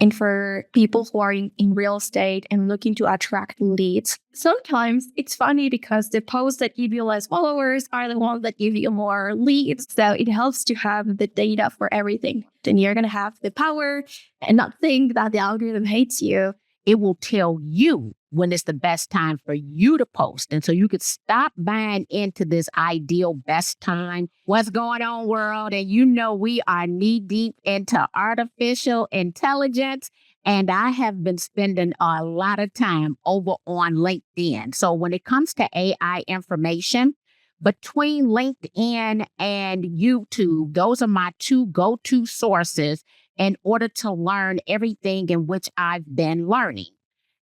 And for people who are in real estate and looking to attract leads, sometimes it's funny because the posts that give you less followers are the ones that give you more leads. So it helps to have the data for everything. Then you're going to have the power and not think that the algorithm hates you. It will tell you when it's the best time for you to post. And so you could stop buying into this ideal best time. What's going on, world? And you know, we are knee deep into artificial intelligence. And I have been spending a lot of time over on LinkedIn. So when it comes to AI information, between LinkedIn and YouTube, those are my two go-to sources in order to learn everything in which I've been learning.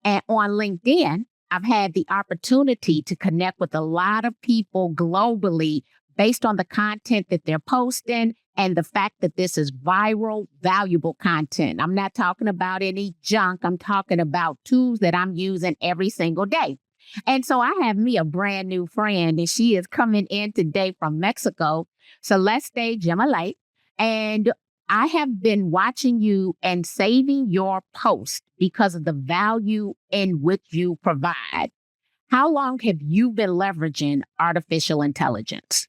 And on LinkedIn, I've had the opportunity to connect with a lot of people globally based on the content that they're posting and the fact that this is viral, valuable content. I'm not talking about any junk. I'm talking about tools that I'm using every single day. And so I have me a brand new friend, and she is coming in today from Mexico, Celeste Gemalite. And I have been watching you and saving your post because of the value in which you provide. How long have you been leveraging artificial intelligence?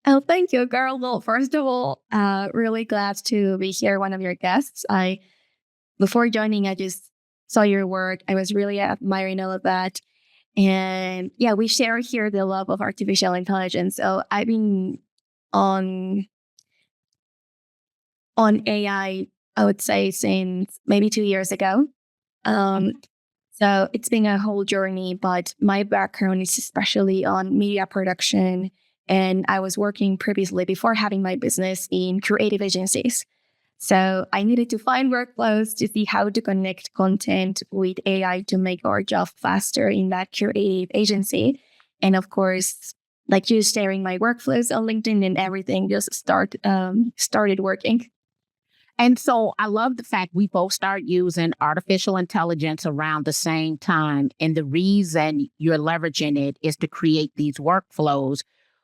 Oh, thank you, girl. Well, first of all, really glad to be here, one of your guests. Before joining, I just saw your work. I was really admiring all of that. And yeah, we share here the love of artificial intelligence. So I've been on AI, I would say since maybe 2 years ago. So it's been a whole journey, but my background is especially on media production. And I was working previously before having my business in creative agencies. So I needed to find workflows to see how to connect content with AI to make our job faster in that creative agency. And of course, like just sharing my workflows on LinkedIn and everything just started working. And so I love the fact we both start using artificial intelligence around the same time. And the reason you're leveraging it is to create these workflows,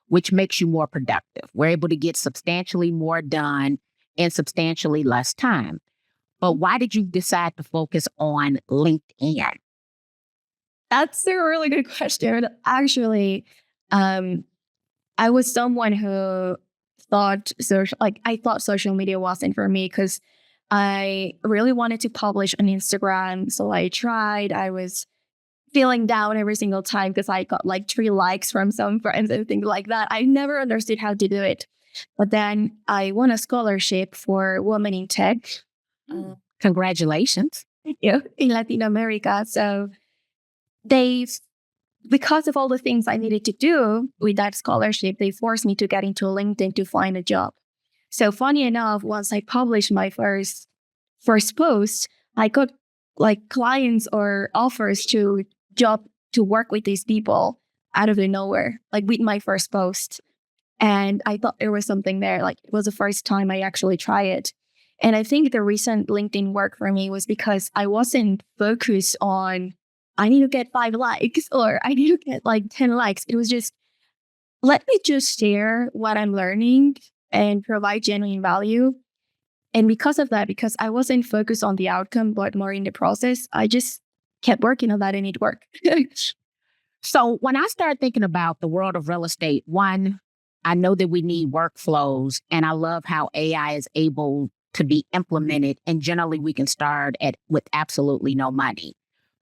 which makes you more productive. We're able to get substantially more done in substantially less time. But why did you decide to focus on LinkedIn? That's a really good question. Actually, I was someone who I thought social media wasn't for me because I really wanted to publish on Instagram. So I tried. I was feeling down every single time because I got like 3 likes from some friends and things like that. I never understood how to do it. But then I won a scholarship for Women in Tech. Congratulations. Yeah, in Latin America. So because of all the things I needed to do with that scholarship, they forced me to get into LinkedIn to find a job. So funny enough, once I published my first post, I got like clients or offers to work with these people out of the nowhere, like with my first post. And I thought there was something there. Like it was the first time I actually tried it. And I think the recent LinkedIn work for me was because I wasn't focused on, I need to get 5 likes or I need to get like 10 likes. It was just, let me just share what I'm learning and provide genuine value. And because of that, because I wasn't focused on the outcome, but more in the process, I just kept working on that and it worked. So when I start thinking about the world of real estate, one, I know that we need workflows, and I love how AI is able to be implemented, and generally we can start with absolutely no money.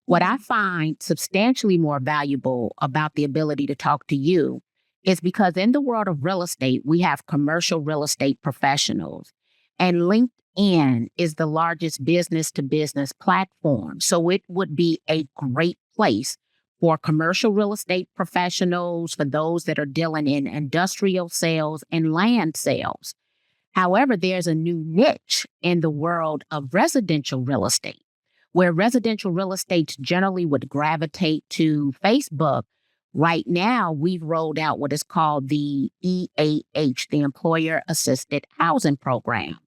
What I find substantially more valuable about the ability to talk to you is because in the world of real estate, we have commercial real estate professionals, and LinkedIn is the largest business-to-business platform. So it would be a great place for commercial real estate professionals, for those that are dealing in industrial sales and land sales. However, there's a new niche in the world of residential real estate, where residential real estate generally would gravitate to Facebook. Right now, we've rolled out what is called the EAH, the Employer Assisted Housing Program,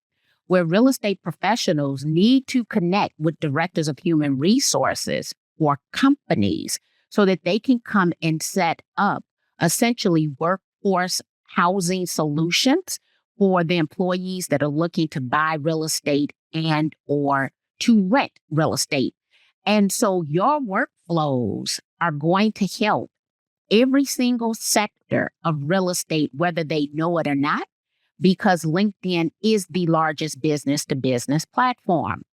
where real estate professionals need to connect with directors of human resources or companies so that they can come and set up essentially workforce housing solutions for the employees that are looking to buy real estate and or to rent real estate. And so your workflows are going to help every single sector of real estate, whether they know it or not, because LinkedIn is the largest business to business platform.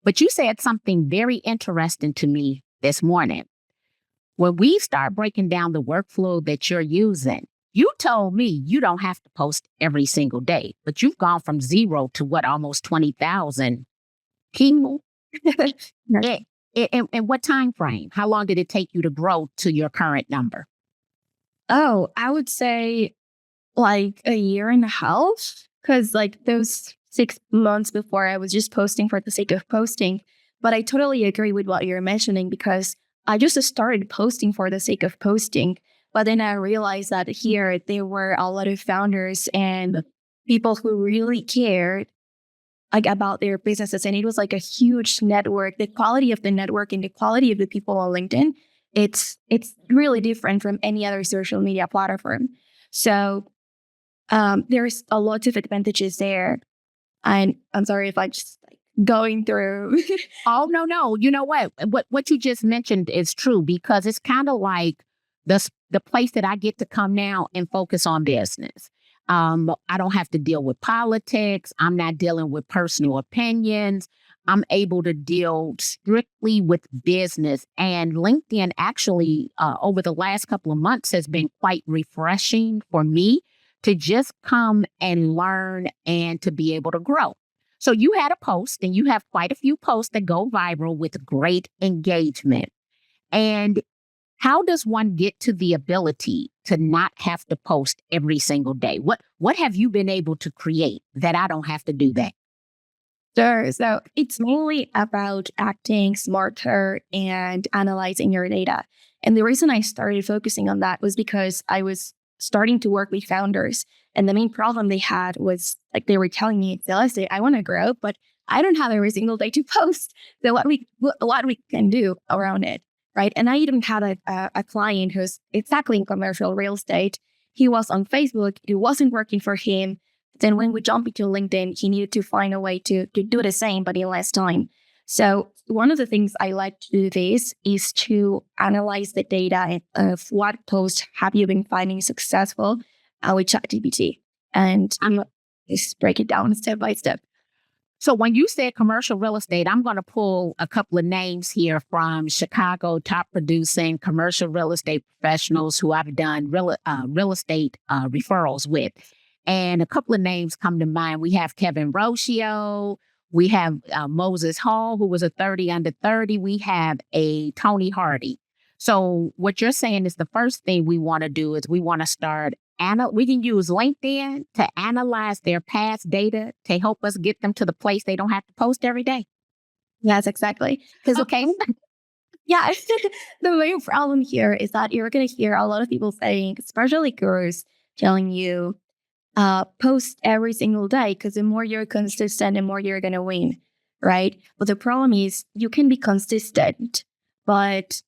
But you said something very interesting to me this morning. When we start breaking down the workflow that you're using, you told me you don't have to post every single day, but you've gone from 0 to what, almost 20,000 people? In what time frame? How long did it take you to grow to your current number? Oh, I would say like a year and a half, because like those 6 months before I was just posting for the sake of posting. But I totally agree with what you're mentioning, because I just started posting for the sake of posting. But then I realized that here there were a lot of founders and people who really cared like about their businesses. And it was like a huge network. The quality of the network and the quality of the people on LinkedIn, it's really different from any other social media platform. So there's a lot of advantages there. And I'm sorry if I just like going through. Oh, no. You know what? What you just mentioned is true, because it's kind of like the place that I get to come now and focus on business. I don't have to deal with politics. I'm not dealing with personal opinions. I'm able to deal strictly with business. And LinkedIn actually, over the last couple of months, has been quite refreshing for me to just come and learn and to be able to grow. So you had a post, and you have quite a few posts that go viral with great engagement. And how does one get to the ability to not have to post every single day? What have you been able to create that I don't have to do that? Sure. So it's mainly about acting smarter and analyzing your data. And the reason I started focusing on that was because I was starting to work with founders. And the main problem they had was like they were telling me, Celeste, I want to grow, but I don't have every single day to post. So what we can do around it, right? And I even had a client who's exactly in commercial real estate. He was on Facebook. It wasn't working for him. Then when we jump into LinkedIn, he needed to find a way to do the same, but in less time. So one of the things I like to do this is to analyze the data of what posts have you been finding successful with ChatGPT. And I'm going to just break it down step by step. So when you said commercial real estate, I'm going to pull a couple of names here from Chicago, top producing commercial real estate professionals who I've done real estate referrals with. And a couple of names come to mind. We have Kevin Rocio. We have Moses Hall, who was a 30 under 30. We have a Tony Hardy. So what you're saying is the first thing we want to do is we want to start. We can use LinkedIn to analyze their past data to help us get them to the place they don't have to post every day. Yes, exactly. Because Okay. Yeah, the main problem here is that you're going to hear a lot of people saying, especially gurus, telling you, post every single day, because the more you're consistent, the more you're going to win, right? But the problem is you can be consistent, but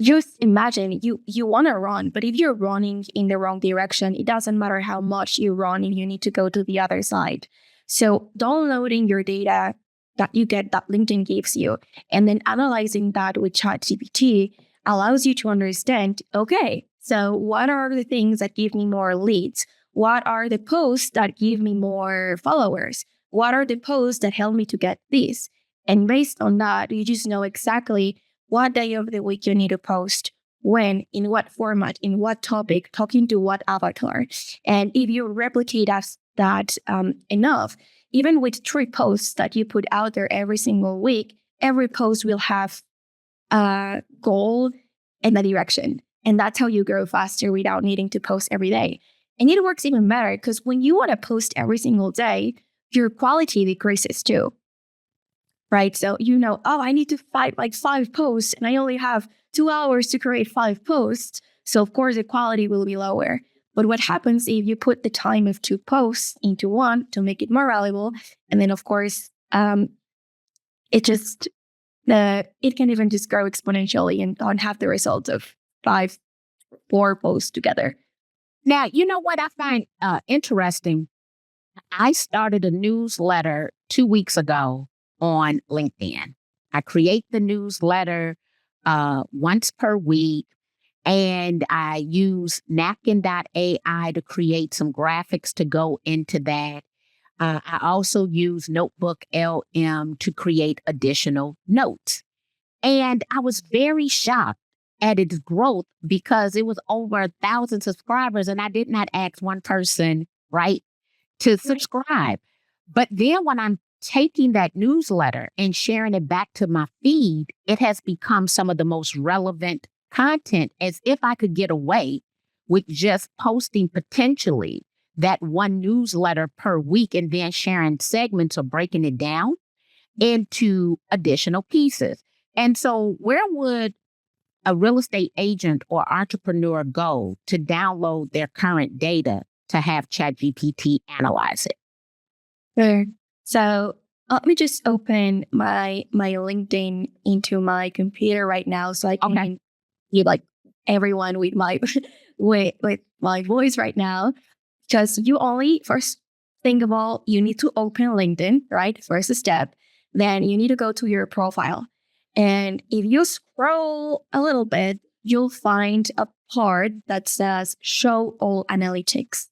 just imagine you want to run, but if you're running in the wrong direction, it doesn't matter how much you run and you need to go to the other side. So downloading your data that you get that LinkedIn gives you and then analyzing that with ChatGPT allows you to understand, okay, so what are the things that give me more leads? What are the posts that give me more followers? What are the posts that help me to get this? And based on that, you just know exactly what day of the week you need to post, when, in what format, in what topic, talking to what avatar. And if you replicate that enough, even with 3 posts that you put out there every single week, every post will have a goal and a direction. And that's how you grow faster without needing to post every day. And it works even better because when you want to post every single day, your quality decreases too. Right. So, I need to fight like 5 posts and I only have 2 hours to create 5 posts. So, of course, the quality will be lower. But what happens if you put the time of 2 posts into one to make it more valuable? And then, of course, it can even just grow exponentially and don't have the results of 5, 4 posts together. Now, you know what I find interesting? I started a newsletter 2 weeks ago on LinkedIn. I create the newsletter once per week, and I use napkin.ai to create some graphics to go into that. I also use Notebook LM to create additional notes. And I was very shocked at its growth because it was over 1,000 subscribers, and I did not ask one person, right, to subscribe. But then when I'm taking that newsletter and sharing it back to my feed, it has become some of the most relevant content, as if I could get away with just posting potentially that one newsletter per week and then sharing segments or breaking it down into additional pieces. And so where would a real estate agent or entrepreneur go to download their current data to have ChatGPT analyze it? Sure. So let me just open my LinkedIn into my computer right now so I can see like everyone with my with my voice right now. Because you only first think of all, you need to open LinkedIn, right? First step. Then you need to go to your profile. And if you scroll a little bit, you'll find a part that says show all analytics.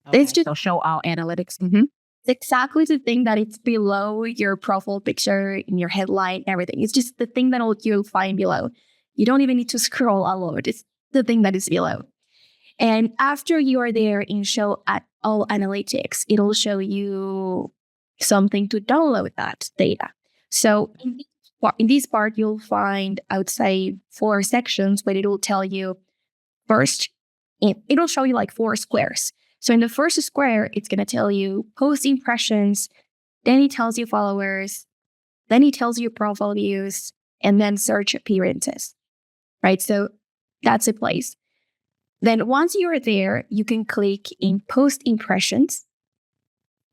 Okay, It's just so show all analytics. exactly the thing that it's below your profile picture, in your headline, everything. It's just the thing that you'll find below. You don't even need to scroll all over. It's the thing that is below. And after you are there in show at all analytics, it'll show you something to download that data. So in this part, you'll find, I would say, 4 sections, but it'll tell you first, it'll show you like 4 squares. So in the first square, it's going to tell you post impressions, then it tells you followers, then it tells you profile views, and then search appearances, right? So that's a place. Then once you're there, you can click in post impressions.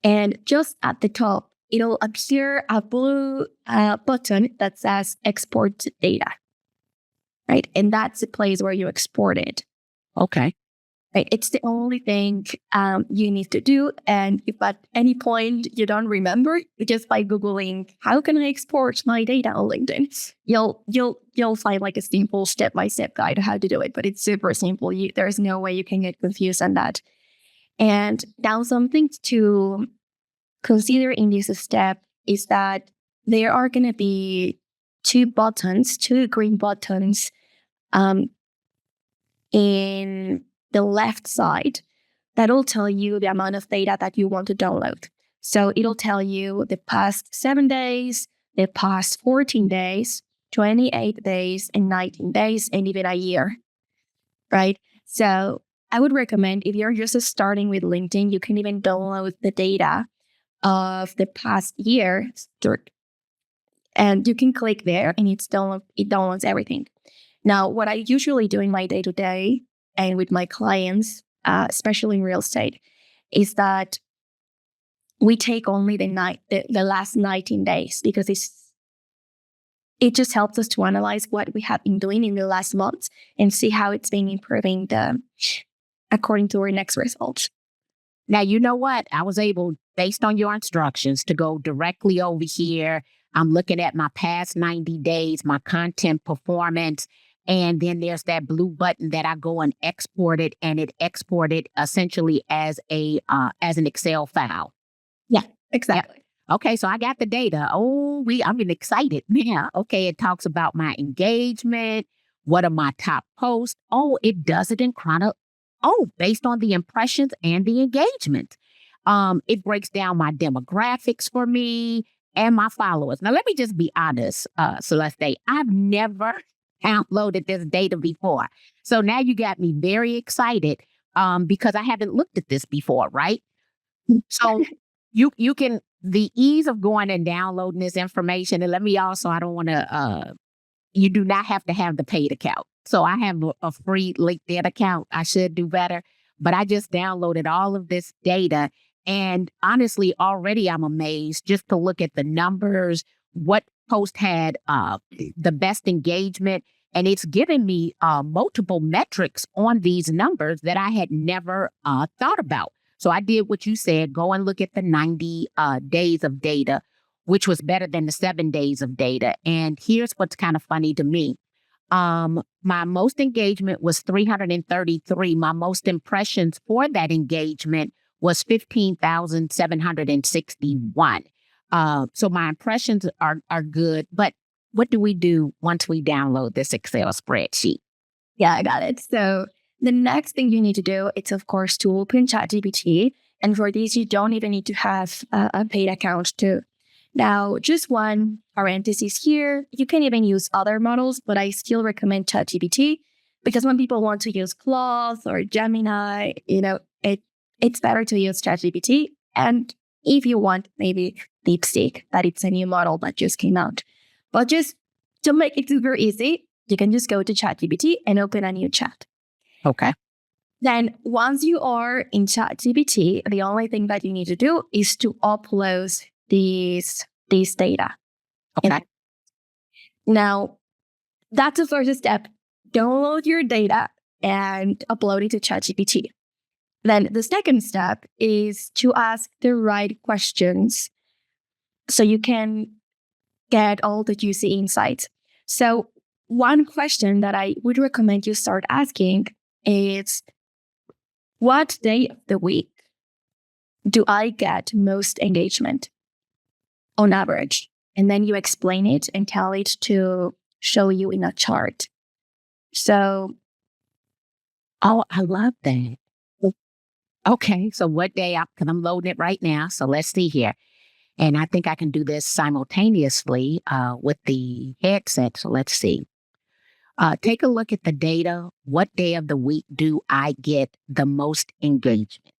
And just at the top, it'll appear a blue button that says export data, right? And that's the place where you export it. Okay. Right? It's the only thing you need to do. And if at any point you don't remember, just by Googling, how can I export my data on LinkedIn? You'll find like a simple step-by-step guide how to do it, but it's super simple. There's no way you can get confused on that. And now something to consider in this step is that there are going to be 2 green buttons in the left side that'll tell you the amount of data that you want to download. So it'll tell you the past 7 days, the past 14 days, 28 days, and 19 days, and even a year, right? So I would recommend, if you're just starting with LinkedIn, you can even download the data of the past year, and you can click there and it downloads everything. Now, what I usually do in my day-to-day and with my clients, especially in real estate, is that we take only the last 19 days because it just helps us to analyze what we have been doing in the last months and see how it's been improving according to our next results. Now, you know what? I was able, based on your instructions, to go directly over here. I'm looking at my past 90 days, my content performance. And then there's that blue button that I go and export it, and it exported essentially as an Excel file. Yeah, exactly. Yep. Okay, so I got the data. I'm excited. Yeah. Okay, it talks about my engagement. What are my top posts? It does it in based on the impressions and the engagement. It breaks down my demographics for me and my followers. Now, let me just be honest, Celeste. I've never downloaded this data before. So now you got me very excited because I haven't looked at this before, right? So you can, the ease of going and downloading this information, and let me also, I don't want to, you do not have to have the paid account. So I have a free LinkedIn account. I should do better, but I just downloaded all of this data. And honestly, already I'm amazed just to look at the numbers, what post had the best engagement. And it's given me multiple metrics on these numbers that I had never thought about. So I did what you said, go and look at the 90 days of data. which was better than the 7 days of data. And here's what's kind of funny to me. My most engagement was 333. My most impressions for that engagement was 15,761. So my impressions are good. But what do we do once we download this Excel spreadsheet? Yeah, I got it. So the next thing you need to do, it's of course to open ChatGPT. And for this, you don't even need to have a paid account too. Now, just one parenthesis here, you can even use other models, but I still recommend ChatGPT because when people want to use Claude or Gemini, it's better to use ChatGPT. And if you want maybe DeepSeek, that it's a new model that just came out. But just to make it super easy, you can just go to ChatGPT and open a new chat. Okay. Then once you are in ChatGPT, the only thing that you need to do is to upload these data. Okay. Now, that's the first step. Download your data and upload it to ChatGPT. Then the second step is to ask the right questions so you can get all the juicy insights. So one question that I would recommend you start asking is, what day of the week do I get most engagement on average? And then you explain it and tell it to show you in a chart. So, oh, I love that. Okay, so what day? Because I'm loading it right now. So let's see here. And I think I can do this simultaneously with the headset. So let's see. Take a look at the data. What day of the week do I get the most engagement?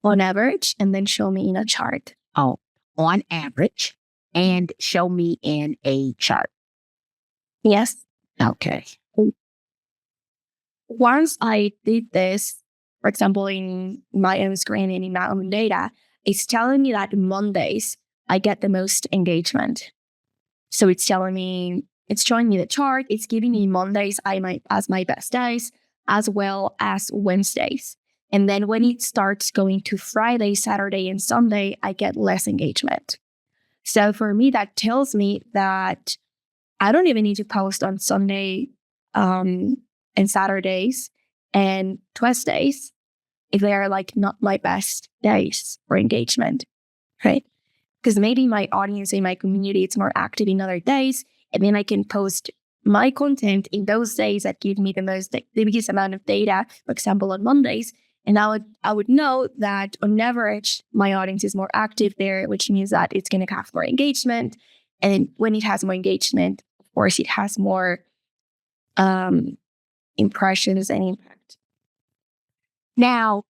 On average, and then show me in a chart. Oh, on average, and show me in a chart. Yes. Okay. Once I did this, for example, in my own screen and in my own data, it's telling me that Mondays I get the most engagement. So it's showing me the chart. It's giving me Mondays as my best days, as well as Wednesdays. And then when it starts going to Friday, Saturday, and Sunday, I get less engagement. So for me, that tells me that I don't even need to post on Sunday and Saturdays and Tuesdays if they are like not my best days for engagement, right? Because maybe my audience in my community is more active in other days, and then I can post my content in those days that give me the biggest amount of data, for example, on Mondays. And I would know that on average, my audience is more active there, which means that it's going to have more engagement. And when it has more engagement, of course, it has more impressions and impact. Now,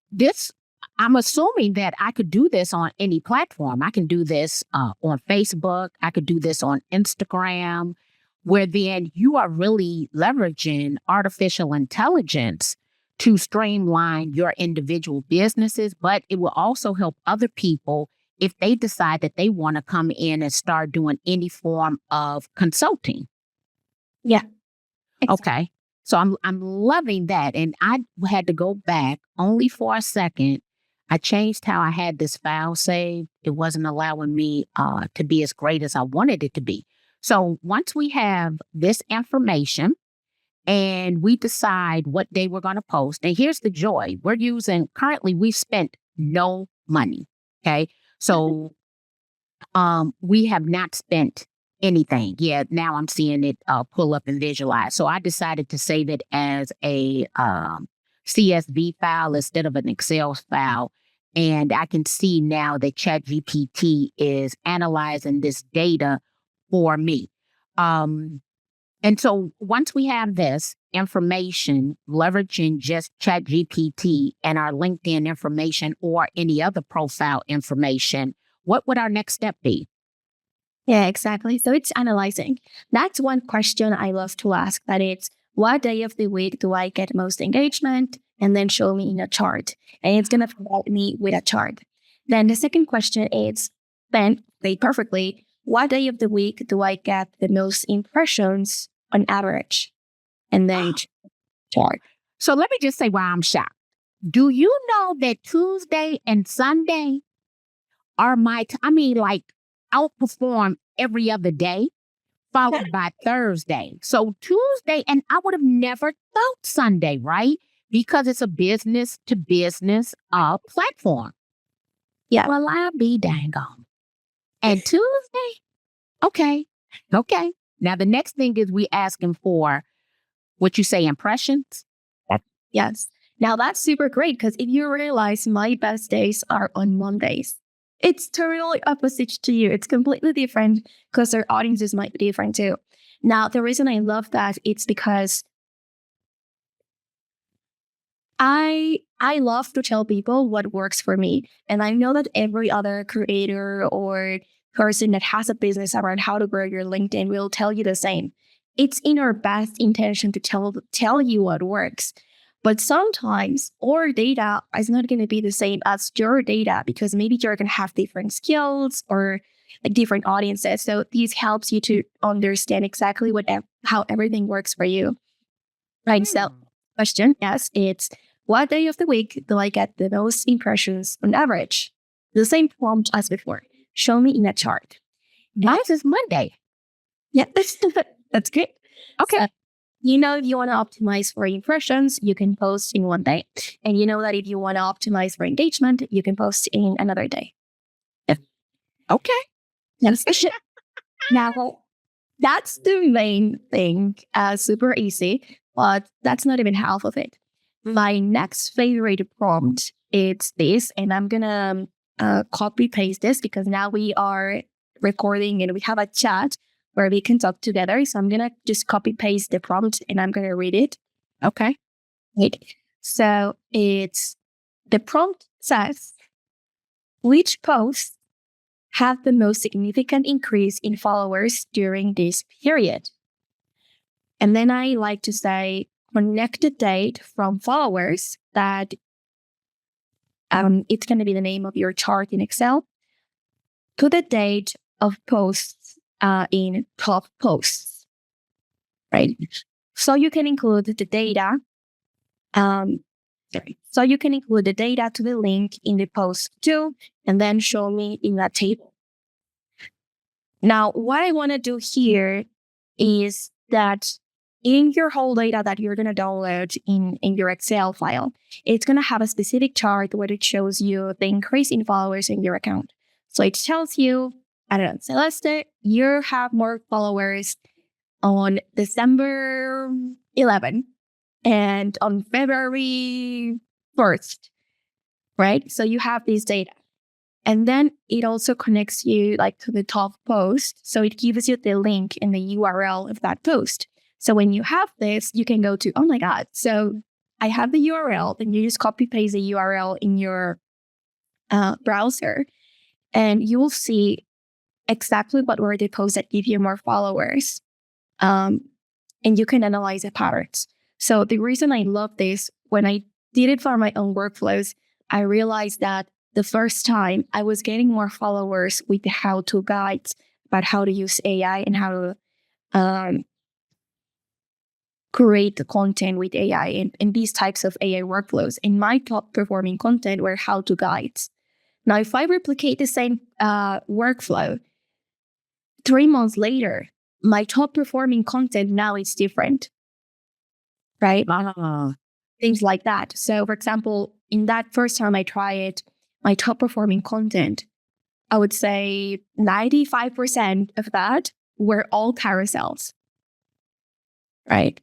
I'm assuming that I could do this on any platform. I can do this on Facebook. I could do this on Instagram, where then you are really leveraging artificial intelligence to streamline your individual businesses, but it will also help other people if they decide that they want to come in and start doing any form of consulting. Yeah. Exactly. Okay. So I'm loving that. And I had to go back only for a second. I changed how I had this file saved. It wasn't allowing me to be as great as I wanted it to be. So once we have this information and we decide what day we're going to post, and here's the joy. Currently we've spent no money. Okay. So we have not spent anything. Yeah, now I'm seeing it pull up and visualize. So I decided to save it as a CSV file instead of an Excel file. And I can see now that ChatGPT is analyzing this data for me. And so once we have this information, leveraging just ChatGPT and our LinkedIn information or any other profile information, what would our next step be? Yeah, exactly. So it's analyzing. That's one question I love to ask. That it's, what day of the week do I get most engagement? And then show me in a chart. And it's going to provide me with a chart. Then the second question is, then they perfectly, what day of the week do I get the most impressions on average? And then chart. So let me just say why I'm shocked. Do you know that Tuesday and Sunday are outperform every other day, followed by Thursday. So Tuesday, and I would have never thought Sunday, right? Because it's a business to business platform. Yeah. Well, I'll be dang on. And Tuesday, okay. Now the next thing is we asking for what you say impressions. Yes. Now that's super great because if you realize my best days are on Mondays, it's totally opposite to you. It's completely different because their audiences might be different too. Now, the reason I love that it's because I love to tell people what works for me. And I know that every other creator or person that has a business around how to grow your LinkedIn will tell you the same. It's in our best intention to tell you what works. But sometimes our data is not going to be the same as your data because maybe you're going to have different skills or like different audiences. So this helps you to understand exactly how everything works for you. Right. So question, yes, it's what day of the week do I get the most impressions on average? The same prompt as before. Show me in a chart. Mine is Monday. Yeah, that's good. Okay. So, if you want to optimize for impressions, you can post in one day. And you know that if you want to optimize for engagement, you can post in another day. Okay. That's Now, that's the main thing. Super easy, but that's not even half of it. My next favorite prompt is this, and I'm gonna copy paste this because now we are recording and we have a chat where we can talk together. So I'm gonna just copy paste the prompt and I'm gonna read it. Okay. Right. So the prompt says, which posts have the most significant increase in followers during this period? And then I like to say, connect the date from followers that it's going to be the name of your chart in Excel to the date of posts in top posts, right? So you can include the data. So you can include the data to the link in the post too, and then show me in that table. Now, what I want to do here is that in your whole data that you're going to download in your Excel file, it's going to have a specific chart where it shows you the increase in followers in your account. So it tells you, I don't know, Celeste, you have more followers on December 11 and on February 1st, right? So you have these data. And then it also connects you like to the top post. So it gives you the link and the URL of that post. So when you have this, you can go to, oh my God, so I have the URL, then you just copy paste the URL in your browser and you will see exactly what were the posts that give you more followers. And you can analyze the patterns. So the reason I love this, when I did it for my own workflows, I realized that the first time I was getting more followers with the how-to guides about how to use AI and how to create the content with AI and these types of AI workflows. And my top performing content were how-to guides. Now, if I replicate the same workflow, 3 months later, my top performing content now is different, right? Things like that. So, for example, in that first time I tried it, my top performing content, I would say 95% of that were all carousels, right?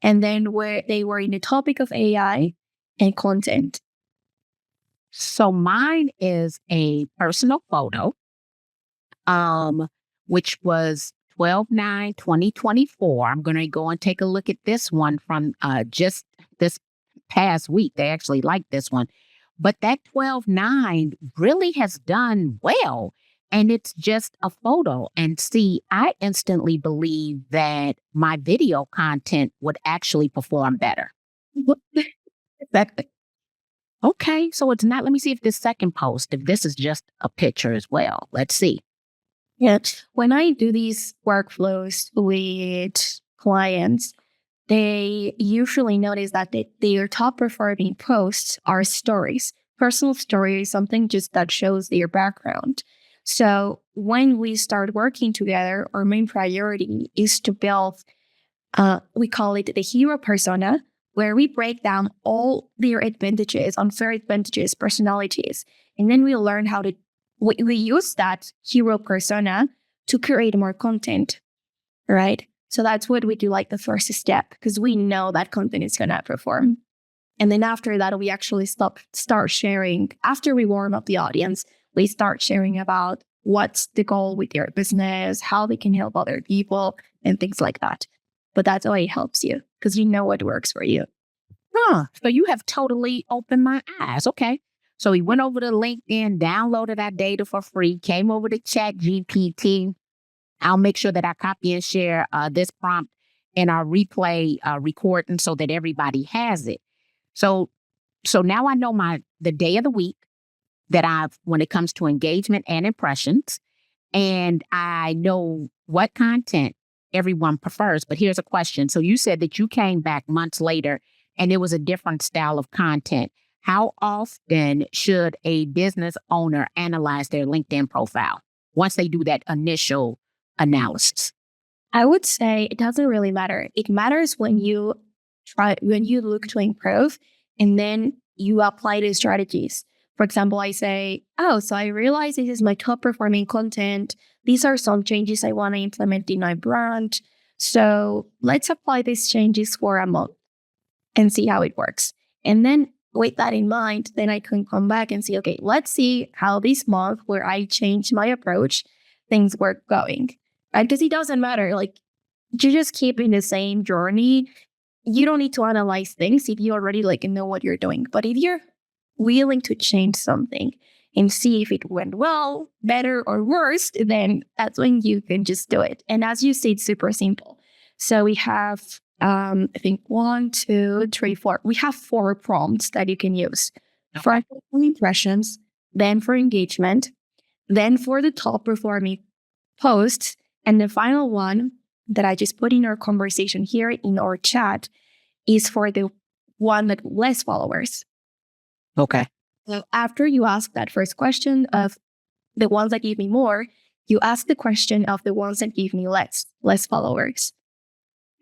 And then where they were in the topic of AI and content. So mine is a personal photo, which was 12/9/2024. I'm going to go and take a look at this one from just this past week. They actually liked this one. But that 12/9 really has done well. And it's just a photo. And see, I instantly believe that my video content would actually perform better. Exactly. Okay, so it's not, let me see if this second post, if this is just a picture as well. Let's see. Yeah. When I do these workflows with clients, they usually notice that their top performing posts are stories. Personal stories, something just that shows their background. So when we start working together, our main priority is to build, we call it the hero persona, where we break down all their advantages, unfair advantages, personalities. And then we learn how to, we use that hero persona to create more content, right? So that's what we do, like the first step, because we know that content is going to perform. And then after that, we actually start sharing. After we warm up the audience, we start sharing about what's the goal with their business, how they can help other people, and things like that. But that's how it helps you, because you know what works for you. So you have totally opened my eyes. Okay. So we went over to LinkedIn, downloaded our data for free, came over to ChatGPT. I'll make sure that I copy and share this prompt in our replay recording so that everybody has it. So now I know the day of the week that when it comes to engagement and impressions, and I know what content everyone prefers. But here's a question. So you said that you came back months later and it was a different style of content. How often should a business owner analyze their LinkedIn profile once they do that initial analysis? I would say it doesn't really matter. It matters when you look to improve and then you apply the strategies. For example, I say, so I realize this is my top performing content. These are some changes I want to implement in my brand. So let's apply these changes for a month and see how it works. And then with that in mind, then I can come back and say, okay, let's see how this month where I changed my approach, things were going. Right? Because it doesn't matter. Like, you just keep in the same journey. You don't need to analyze things if you already know what you're doing. But if you're willing to change something and see if it went well, better, or worse, then that's when you can just do it. And as you say, it's super simple. So we have, I think 1, 2, 3, 4. We have 4 prompts that you can use. For impressions, then for engagement, then for the top performing posts, and the final one that I just put in our conversation here in our chat is for the one that less followers. Okay. So after you ask that first question of the ones that give me more, you ask the question of the ones that give me less followers.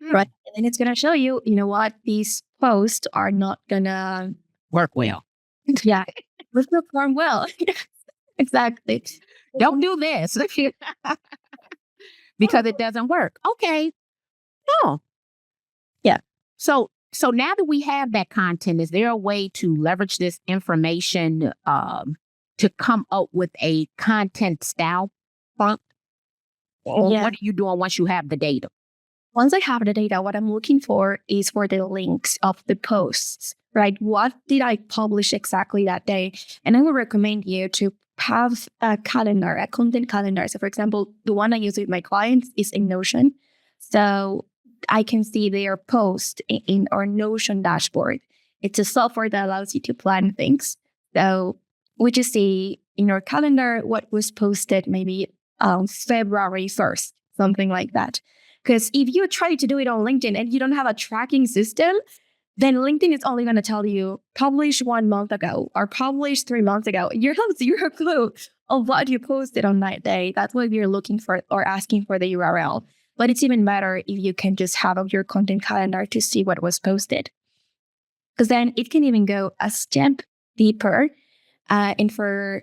Right. And then it's going to show you, what, these posts are not going to work well. Yeah. Let's perform well. Exactly. Don't do this because it doesn't work. Okay. Oh. Yeah. So now that we have that content, is there a way to leverage this information to come up with a content style prompt? Or what are you doing once you have the data? Once I have the data, what I'm looking for is for the links of the posts, right? What did I publish exactly that day? And I would recommend you to have a calendar, a content calendar. So for example, the one I use with my clients is in Notion. So I can see their post in our Notion dashboard. It's a software that allows you to plan things. So we just see in our calendar what was posted maybe on February 1st, something like that. Because if you try to do it on LinkedIn and you don't have a tracking system, then LinkedIn is only going to tell you publish 1 month ago or publish 3 months ago. You have zero clue of what you posted on that day. That's why we're looking for or asking for the URL. But it's even better if you can just have your content calendar to see what was posted. Because then it can even go a step deeper. And for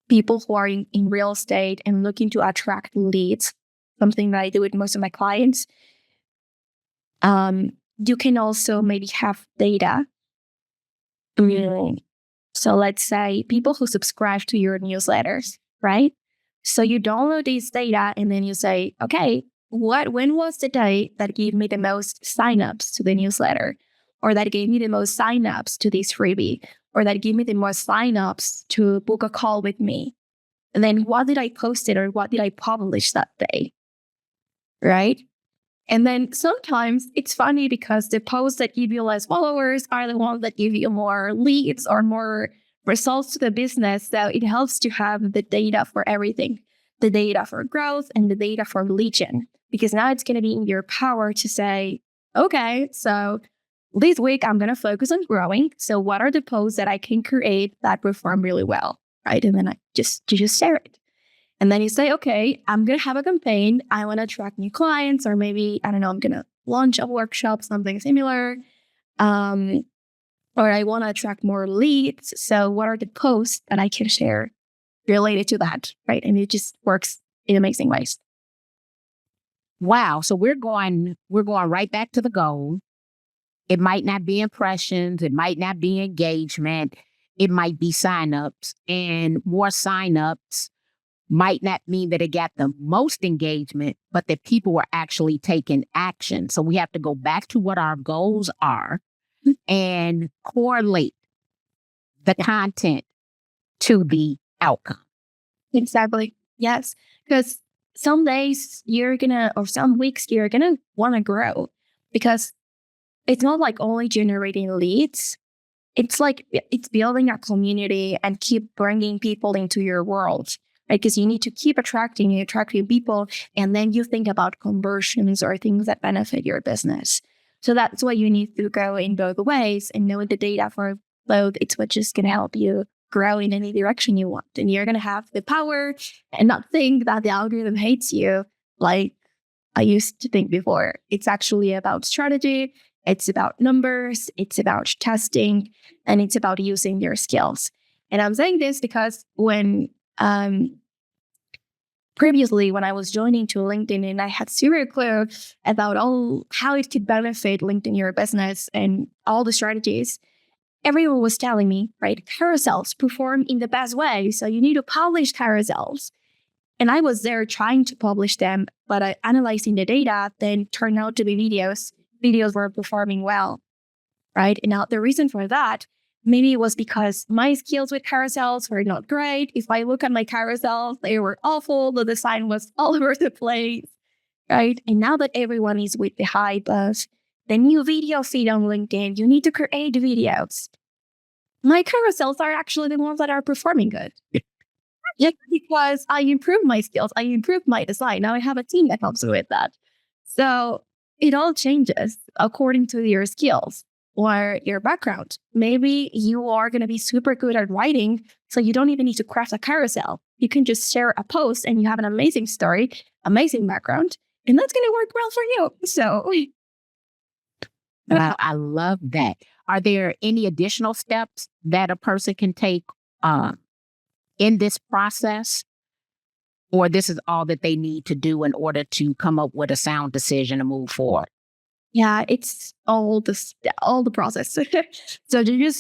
people who are in real estate and looking to attract leads, something that I do with most of my clients, you can also maybe have data. So let's say people who subscribe to your newsletters, right? So you download this data and then you say, okay, when was the day that gave me the most signups to the newsletter? Or that gave me the most signups to this freebie? Or that gave me the most signups to book a call with me? And then what did I post it or what did I publish that day? Right? And then sometimes it's funny because the posts that give you less followers are the ones that give you more leads or more results to the business. So it helps to have the data for everything, the data for growth and the data for lead gen, because now it's going to be in your power to say, okay, so this week I'm going to focus on growing. So what are the posts that I can create that perform really well? Right. And then you just share it. And then you say, okay, I'm going to have a campaign. I want to attract new clients, or maybe, I don't know, I'm going to launch a workshop, something similar. Or I want to attract more leads. So what are the posts that I can share related to that, right? And it just works in amazing ways. Wow. So we're going right back to the goal. It might not be impressions. It might not be engagement. It might be signups, and more signups might not mean that it got the most engagement, but that people were actually taking action. So we have to go back to what our goals are and correlate the content to the outcome. Exactly. Yes. Because some days or some weeks you're going to want to grow, because it's not like only generating leads. It's like it's building a community and keep bringing people into your world, right? Because you need to keep attracting people, and then you think about conversions or things that benefit your business. So that's why you need to go in both ways, and knowing the data for both. It's what's just going to help you grow in any direction you want. And you're going to have the power and not think that the algorithm hates you like I used to think before. It's actually about strategy. It's about numbers. It's about testing, and it's about using your skills. And I'm saying this because previously, when I was joining to LinkedIn and I had zero clue about how it could benefit LinkedIn, your business, and all the strategies, everyone was telling me, right, carousels perform in the best way. So you need to publish carousels. And I was there trying to publish them, but analyzing the data then turned out to be videos. Videos were performing well, right? And now the reason for that, maybe it was because my skills with carousels were not great. If I look at my carousels, they were awful. The design was all over the place, right? And now that everyone is with the hype of the new video feed on LinkedIn, you need to create videos. My carousels are actually the ones that are performing good. Just because I improved my skills, I improved my design. Now I have a team that helps me with that. So it all changes according to your skills or your background. Maybe you are going to be super good at writing, so you don't even need to craft a carousel. You can just share a post and you have an amazing story, amazing background, and that's going to work well for you. So Wow, I love that. Are there any additional steps that a person can take in this process, or this is all that they need to do in order to come up with a sound decision to move forward? yeah, it's all the process. So you just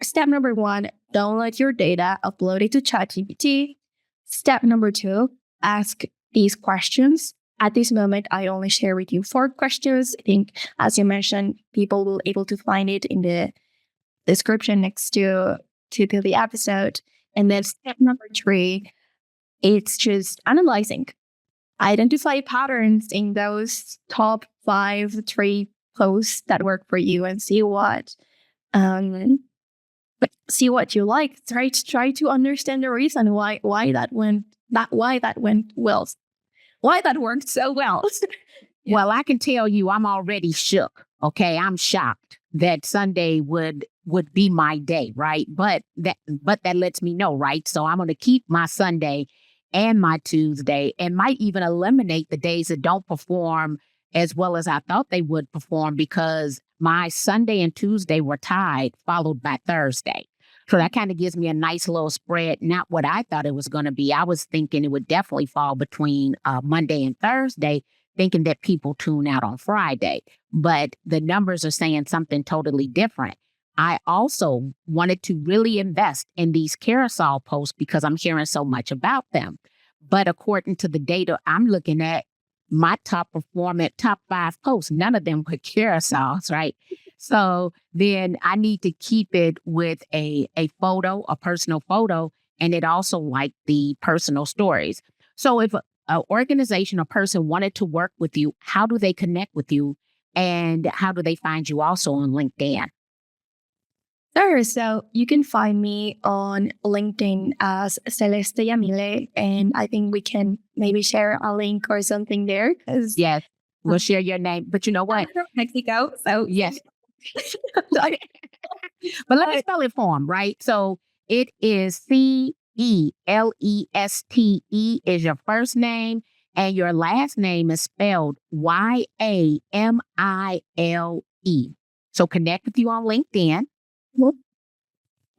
step number 1, download your data, upload it to ChatGPT. Step number 2, ask these questions. At this moment, I only share with you 4 questions. I think, as you mentioned, people will able to find it in the description next to the episode. And then step number 3, it's just analyzing. Identify patterns in those top 3 posts that work for you, and see what you like. Try to understand the reason why that worked so well. Yeah. Well, I can tell you I'm already shook. Okay. I'm shocked that Sunday would be my day, right? But that lets me know, right? So I'm going to keep my Sunday and my Tuesday, and might even eliminate the days that don't perform as well as I thought they would perform, because my Sunday and Tuesday were tied, followed by Thursday. So that kind of gives me a nice little spread, not what I thought it was going to be. I was thinking it would definitely fall between Monday and Thursday, thinking that people tune out on Friday. But the numbers are saying something totally different. I also wanted to really invest in these carousel posts because I'm hearing so much about them. But according to the data I'm looking at, my top 5 posts, none of them were carousels, right? So then I need to keep it with a photo, a personal photo, and it also like the personal stories. So if an organization or person wanted to work with you, how do they connect with you, and how do they find you also on LinkedIn? Sure. So you can find me on LinkedIn as Celeste Yamile, and I think we can maybe share a link or something there. Yes, we'll share your name. But you know what? I'm from Mexico, so Yes. But let me spell it for them, right? So it is CELESTE. Leste is your first name, and your last name is spelled Yamile. So connect with you on LinkedIn.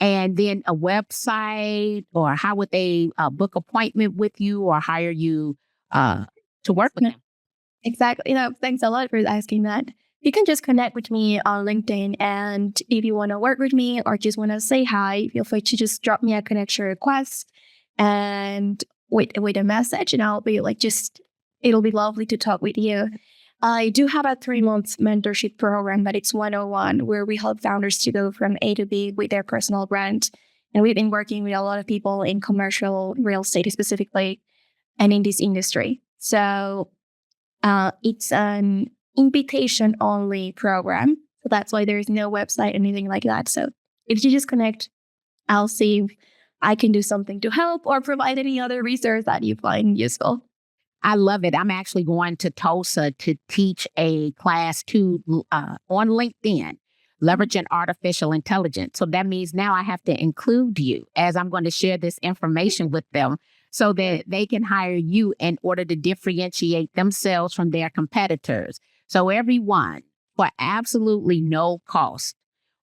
And then a website, or how would they book appointment with you or hire you to work with them? Exactly. Thanks a lot for asking that. You can just connect with me on LinkedIn. And if you want to work with me or just want to say hi, feel free to just drop me a connection request and with a message. And I'll be it'll be lovely to talk with you. I do have a 3-month mentorship program, but it's 101, where we help founders to go from A to B with their personal brand. And we've been working with a lot of people in commercial real estate specifically and in this industry. So it's an invitation only program. So that's why there's no website, anything like that. So if you just connect, I'll see if I can do something to help or provide any other resource that you find useful. I love it. I'm actually going to Tulsa to teach a class too on LinkedIn, leveraging artificial intelligence. So that means now I have to include you as I'm going to share this information with them so that they can hire you in order to differentiate themselves from their competitors. So everyone, for absolutely no cost,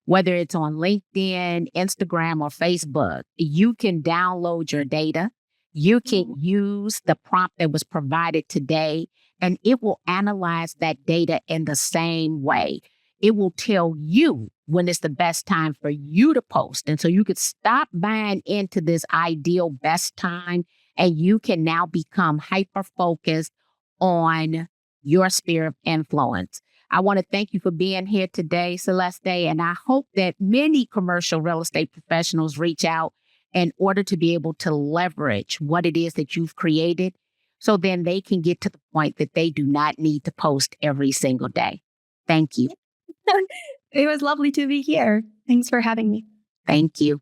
whether it's on LinkedIn, Instagram, or Facebook, you can download your data. You can use the prompt that was provided today, and it will analyze that data in the same way. It will tell you when it's the best time for you to post. And so you could stop buying into this ideal best time, and you can now become hyper-focused on your sphere of influence. I want to thank you for being here today, Celeste, and I hope that many commercial real estate professionals reach out in order to be able to leverage what it is that you've created, so then they can get to the point that they do not need to post every single day. Thank you. It was lovely to be here. Thanks for having me. Thank you.